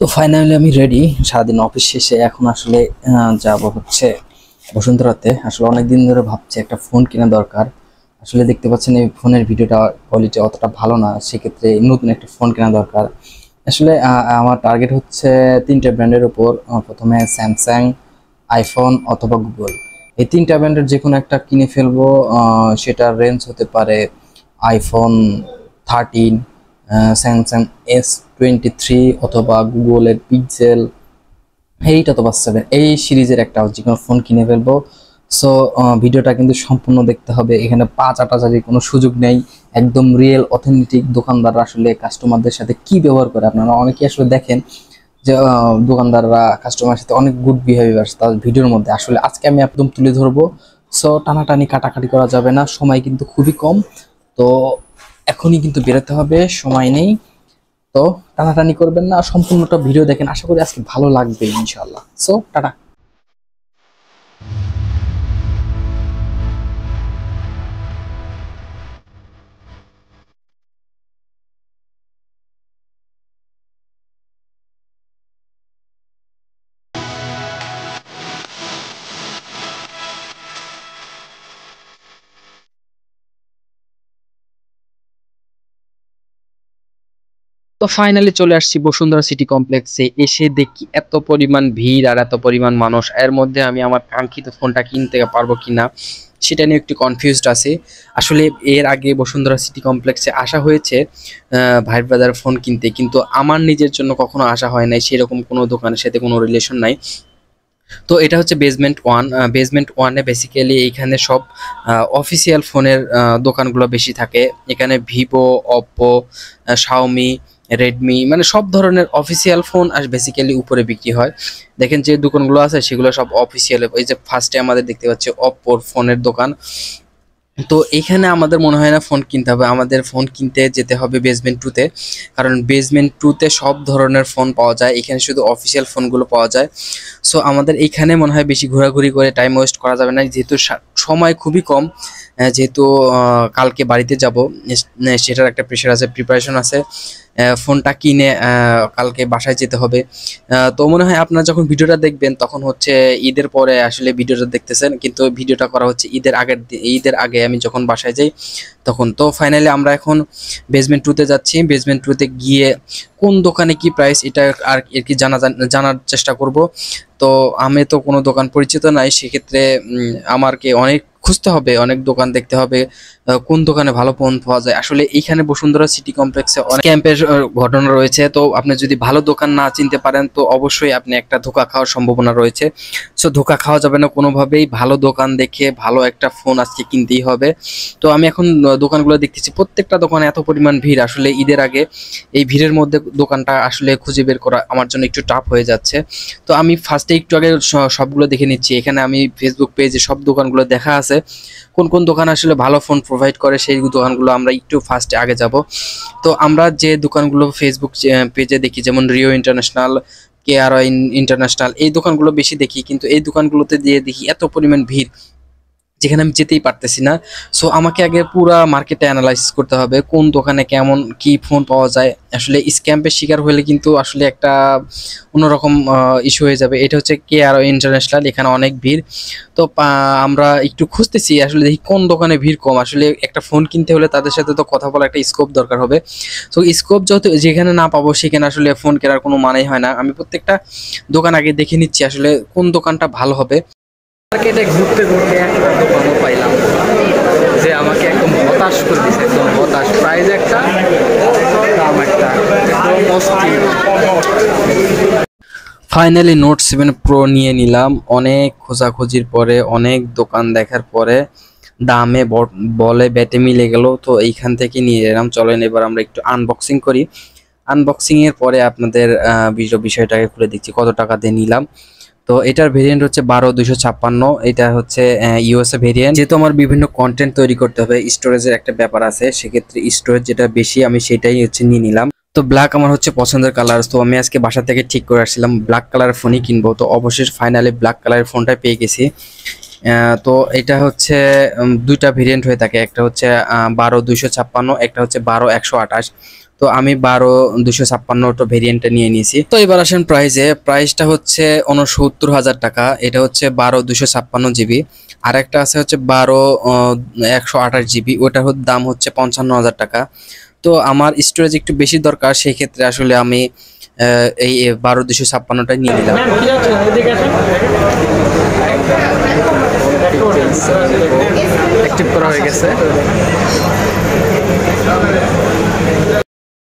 তো ফাইনালি আমি রেডি। সারাদিন অফিস শেষে এখন আসলে যাব হচ্ছে বসুন্ধরাতে। আসলে অনেকদিন ধরে ভাবছি একটা ফোন কেনা দরকার। আসলে দেখতে পাচ্ছেন এই ফোনের ভিডিওটা কোয়ালিটি অতটা ভালো না, সেক্ষেত্রে নতুন একটা ফোন কেনা দরকার। আসলে আমার টার্গেট হচ্ছে তিনটে ব্র্যান্ডের উপর। প্রথমে স্যামসাং, আইফোন অথবা গুগল। এই তিনটা ব্র্যান্ডের যে কোনো একটা কিনে ফেলবো। সেটার রেঞ্জ হতে পারে আইফোন 13, স্যামসাং S23 অথবা গুগলের পিক্সেল 8 অথবা 7, এই সিরিজের একটা যে কোনো ফোন কিনে ফেলবো। সো ভিডিওটা কিন্তু সম্পূর্ণ দেখতে হবে, এখানে পাচাটাচারির কোনো সুযোগ নেই। একদম রিয়েল অথেন্টিক দোকানদাররা আসলে কাস্টমারদের সাথে কি ব্যবহার করে, আপনারা অনেকেই আসলে দেখেন যে দোকানদাররা কাস্টমারের সাথে অনেক গুড বিহেভিয়ার তার ভিডিওর মধ্যে। আসলে আজকে আমি একদম তুলে ধরবো। সো টানাটানি কাটাকাটি করা যাবে না, সময় কিন্তু খুবই কম। তো এখনই কিন্তু বেরোতে হবে, সময় নেই। তো টানাটানি করবেন না, সম্পূর্ণটা ভিডিও দেখেন, আশা করি আজকে ভালো লাগবে ইনশাআল্লাহ। So tata. তো ফাইনালি চলে আসছি বসুন্ধরা সিটি কমপ্লেক্সে। এসে দেখি এত পরিমাণ ভিড় আর এত পরিমাণ মানুষ, এর মধ্যে আমি আমার কাঙ্ক্ষিত ফোনটা কিনতে পারবো কিনা সেটা নিয়ে একটু কনফিউজড আছি। আসলে এর আগে বসুন্ধরা সিটি কমপ্লেক্সে আসা হয়েছে ভাই ব্রাদার ফোন কিনতে, কিন্তু আমার নিজের জন্য কখনো আসা হয় নাই, সেরকম কোনো দোকানের সাথে কোনো রিলেশন নাই। তো এটা হচ্ছে বেসমেন্ট ওয়ান। বেসমেন্ট ওয়ানে বেসিক্যালি এইখানে সব অফিসিয়াল ফোনের দোকানগুলো বেশি থাকে। এখানে ভিভো, অপ্পো, শাওমি, রেডমি, মানে সব ধরনের অফিসিয়াল ফোন আর বেসিক্যালি উপরে বিক্রি হয়। দেখেন যে দোকানগুলো আছে সেগুলো সব অফিসিয়াল। এই যে ফার্স্টে আমাদের দেখতে পাচ্ছি অপ্পোর ফোনের দোকান। তো এখানে আমাদের মনে হয় না ফোন কিনতে হবে, আমাদের ফোন কিনতে যেতে হবে বেসমেন্ট টুতে। কারণ বেসমেন্ট টুতে সব ধরনের ফোন পাওয়া যায়, এখানে শুধু অফিসিয়াল ফোনগুলো পাওয়া যায়। সো আমাদের এইখানে মনে হয় বেশি ঘোরাঘুরি করে টাইম ওয়েস্ট করা যাবে না, যেহেতু সময় খুবই কম। যেহেতু কালকে বাড়িতে যাব, সেটার একটা প্রেশার আছে, প্রিপারেশন আছে। ফোনটা কিনে কালকে বাসায় যেতে হবে। তো মনে হয় আপনারা যখন ভিডিওটা দেখবেন তখন হচ্ছে ঈদের পরে আসলে ভিডিওটা দেখতেছেন, কিন্তু ভিডিওটা করা হচ্ছে ঈদের আগে আমি যখন বাসায় যাই তখন। তো ফাইনালি আমরা এখন বেসমেন্ট টুতে যাচ্ছি। বেসমেন্ট টুতে গিয়ে কোন দোকানে কি প্রাইস এটা আর এর কি জানার চেষ্টা করব। তো আমি তো কোনো দোকান পরিচিত নাই, সেক্ষেত্রে আমাকে অনেক খুঁজতে হবে, অনেক দোকান দেখতে হবে কোন দোকানে ভালো ফোন পাওয়া যায়। আসলে এইখানে বসুন্ধরা সিটি কমপ্লেক্সে অনেক ক্যাম্পের ঘটনা রয়েছে। তো আপনি যদি ভালো দোকান না চিনতে পারেন তো অবশ্যই আপনি একটা ধোঁকা খাওয়ার সম্ভাবনা রয়েছে। সো ধোঁকা খাওয়া যাবে না কোনোভাবেই, ভালো দোকান দেখে ভালো একটা ফোন আজকে কিনতেই হবে। তো আমি এখন দোকানগুলো দেখতেছি, প্রত্যেকটা দোকানে এত পরিমাণ ভিড়। আসলে ঈদের আগে এই ভিড়ের মধ্যে দোকানটা আসলে খুঁজে বের করা আমার জন্য একটু টাফ হয়ে যাচ্ছে। তো আমি ফার্স্টে একটু আগে সবগুলো দেখে নিচ্ছি। এখানে আমি ফেসবুক পেজে সব দোকানগুলো দেখা আছে, কোন কোন দোকান আসলে ভালো ফোন প্রোভাইড করে সেই দোকানগুলো আমরা একটু ফার্স্টে আগে যাব। তো আমরা যে দোকানগুলো ফেসবুক পেজে দেখি, যেমন রিও ইন্টারন্যাশনাল, কেআর ইন্টারন্যাশনাল, এই দোকানগুলো বেশি দেখি, কিন্তু এই দোকানগুলোতে দিয়ে দেখি এত পরিমাণ ভিড় যেখানে আমি যেতেই পারতেছি না। সো আমাকে আগে পুরা মার্কেটে অ্যানালাইসিস করতে হবে কোন দোকানে কেমন কি ফোন পাওয়া যায়। আসলে স্ক্যাম্পের শিকার হলে কিন্তু আসলে একটা অন্যরকম ইস্যু হয়ে যাবে। এটা হচ্ছে কেআর ইন্টারন্যাশনাল, এখানে অনেক ভিড়। তো আমরা একটু খুঁজতেছি আসলে দেখি কোন দোকানে ভিড় কম। আসলে একটা ফোন কিনতে হলে তাদের সাথে তো কথা বলার একটা স্কোপ দরকার হবে। তো স্কোপ যত যেখানে না পাবো সেখানে আসলে ফোন কেনার কোনো মানেই হয় না। আমি প্রত্যেকটা দোকান আগে দেখে নিচ্ছি আসলে কোন দোকানটা ভালো হবে। মার্কেটে ঘুরতে ঘুরতে একটা দোকানও পাইলাম যে আমাকে একদম হতাশ করে দিচ্ছে, একদম হতাশ। প্রাইস একটা, দাম একটা, একদম অস্থির। ফাইনালি নোট 7 প্রো নিয়ে নিলাম। অনেক খোঁজাখুঁজির পরে, অনেক দোকান দেখার পরে দামে বলে ব্যাটে মিলে গেল। তো এইখান থেকে নিয়ে এলাম। চলেন এবার আমরা একটু আনবক্সিং করি। আনবক্সিং এর পরে আপনাদের বিষয়টাকে খুলে দিচ্ছি কত টাকা দিয়ে নিলাম। তো এটার ভেরিয়েন্ট হচ্ছে 12256। এটা হচ্ছে ইউএসএ ভেরিয়েন্ট। যেহেতু আমার বিভিন্ন কন্টেন্ট তৈরি করতে হবে, স্টোরেজের একটা ব্যাপার আছে, সেক্ষেত্রে স্টোরেজ যেটা বেশি আমি সেটাই হচ্ছে নিয়ে নিলাম। তো ব্ল্যাক আমার হচ্ছে পছন্দের কালার। তো আমি আজকে বাসা থেকে ঠিক করে আসছিলাম ব্ল্যাক কালারের ফোনই কিনবো। তো অবশেষ ফাইনালি ব্ল্যাক কালারের ফোনটা পেয়ে গেছি। তো এটা হচ্ছে দুইটা ভেরিয়েন্ট হয়ে থাকে, একটা হচ্ছে 12256, একটা হচ্ছে 12128। তো তো আমি 12 256 ভেরিয়েন্টটা নিয়ে নিয়েছি। তো এবার আসেন প্রাইসে, প্রাইসটা হচ্ছে 69,000 টাকা। এটা হচ্ছে 12 256 জিবি। আর একটা আছে হচ্ছে 128 জিবি, ওটার দাম হচ্ছে 55,000 টাকা। তো আমার স্টোরেজ একটু বেশি দরকার, সেই ক্ষেত্রে আসলে আমি এই 12 256টাই নিয়ে নিলাম। অ্যাক্টিভ করা হয়ে গেছে।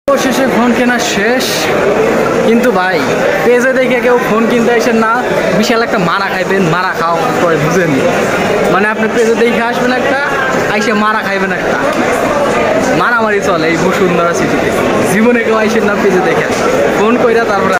অবশেষে ফোন কেনা শেষ, কিন্তু ভাই পেজে দেখে কেউ ফোন কিনতে আসেন না, বিশাল একটা মারা খাইবেন, মারা খাও পরে বুঝেন। মানে আপনি পেজে দেখে আসবেন একটা, আইসে মারা খাইবেন একটা, মারামারি চলে এই বসুন্ধরা সিটিতে। জীবনে কেউ আইসেন না পেজে দেখে, ফোন কইরা তারপরে